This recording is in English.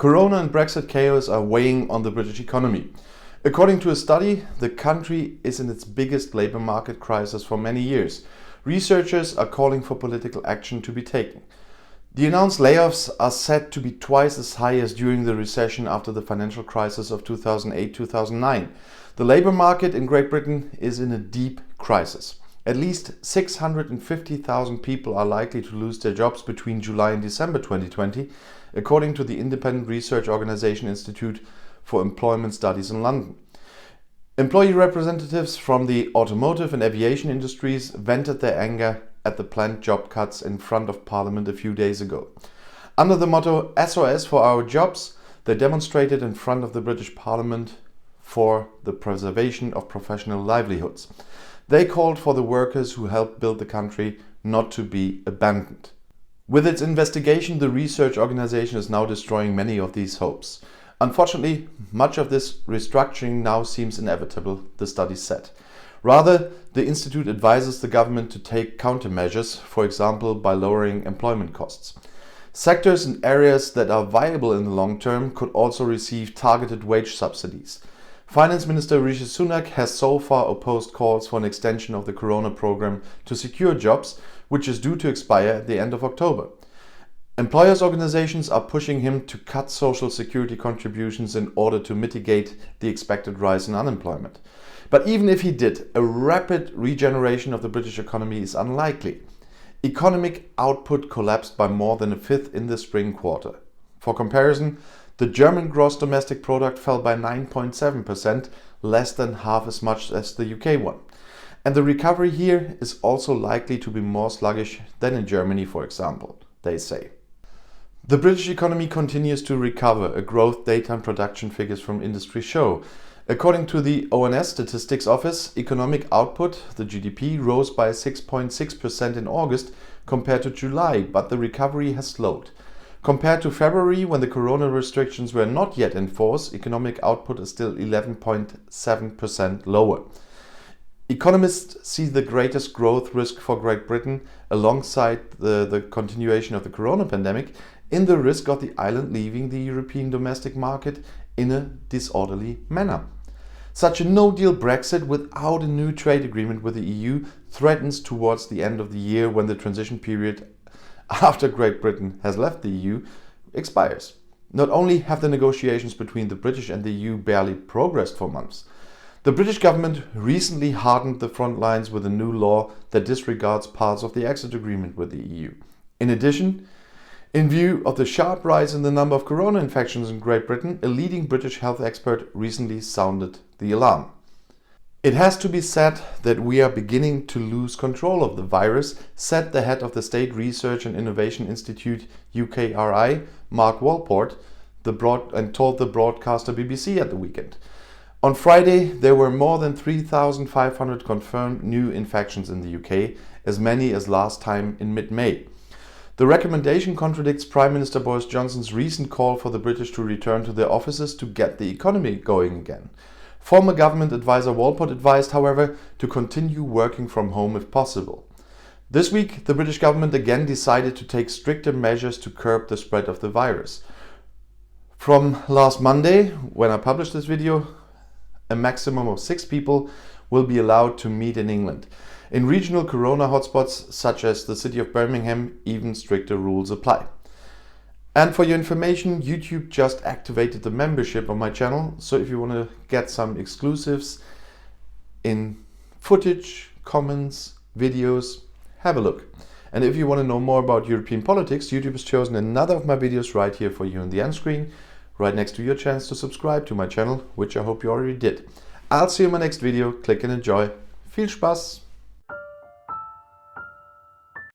Corona and Brexit chaos are weighing on the British economy. According to a study, the country is in its biggest labour market crisis for many years. Researchers are calling for political action to be taken. The announced layoffs are said to be twice as high as during the recession after the financial crisis of 2008-2009. The labour market in Great Britain is in a deep crisis. At least 650,000 people are likely to lose their jobs between July and December 2020, according to the independent research organisation Institute for Employment Studies in London. Employee representatives from the automotive and aviation industries vented their anger at the planned job cuts in front of Parliament a few days ago. Under the motto SOS for our jobs, they demonstrated in front of the British Parliament for the preservation of professional livelihoods. They called for the workers who helped build the country not to be abandoned. With its investigation, the research organisation is now destroying many of these hopes. Unfortunately, much of this restructuring now seems inevitable, the study said. Rather, the Institute advises the government to take countermeasures, for example by lowering employment costs. Sectors and areas that are viable in the long term could also receive targeted wage subsidies. Finance Minister Rishi Sunak has so far opposed calls for an extension of the Corona programme to secure jobs, which is due to expire at the end of October. Employers' organisations are pushing him to cut social security contributions in order to mitigate the expected rise in unemployment. But even if he did, a rapid regeneration of the British economy is unlikely. Economic output collapsed by more than a fifth in the spring quarter. For comparison, the German gross domestic product fell by 9.7%, less than half as much as the UK one. And the recovery here is also likely to be more sluggish than in Germany, for example, they say. The British economy continues to recover, a growth data and production figures from industry show. According to the ONS Statistics Office, economic output, the GDP, rose by 6.6% in August compared to July, but the recovery has slowed. Compared to February, when the corona restrictions were not yet in force, economic output is still 11.7% lower. Economists see the greatest growth risk for Great Britain, alongside the continuation of the corona pandemic, in the risk of the island leaving the European domestic market in a disorderly manner. Such a no-deal Brexit without a new trade agreement with the EU threatens towards the end of the year, when the transition period after Great Britain has left the EU expires. Not only have the negotiations between the British and the EU barely progressed for months, the British government recently hardened the front lines with a new law that disregards parts of the exit agreement with the EU. In addition, in view of the sharp rise in the number of corona infections in Great Britain, a leading British health expert recently sounded the alarm. It has to be said that we are beginning to lose control of the virus, said the head of the State Research and Innovation Institute, UKRI, Mark Walport, and told the broadcaster BBC at the weekend. On Friday, there were more than 3,500 confirmed new infections in the UK, as many as last time in mid-May. The recommendation contradicts Prime Minister Boris Johnson's recent call for the British to return to their offices to get the economy going again. Former government advisor Walport advised, however, to continue working from home if possible. This week, the British government again decided to take stricter measures to curb the spread of the virus. From last Monday, when I published this video, a maximum of 6 people will be allowed to meet in England. In regional corona hotspots, such as the city of Birmingham, even stricter rules apply. And for your information, YouTube just activated the membership on my channel, so if you want to get some exclusives in footage, comments, videos, have a look. And if you want to know more about European politics, YouTube has chosen another of my videos right here for you on the end screen, right next to your chance to subscribe to my channel, which I hope you already did. I'll see you in my next video. Click and enjoy. Viel Spaß!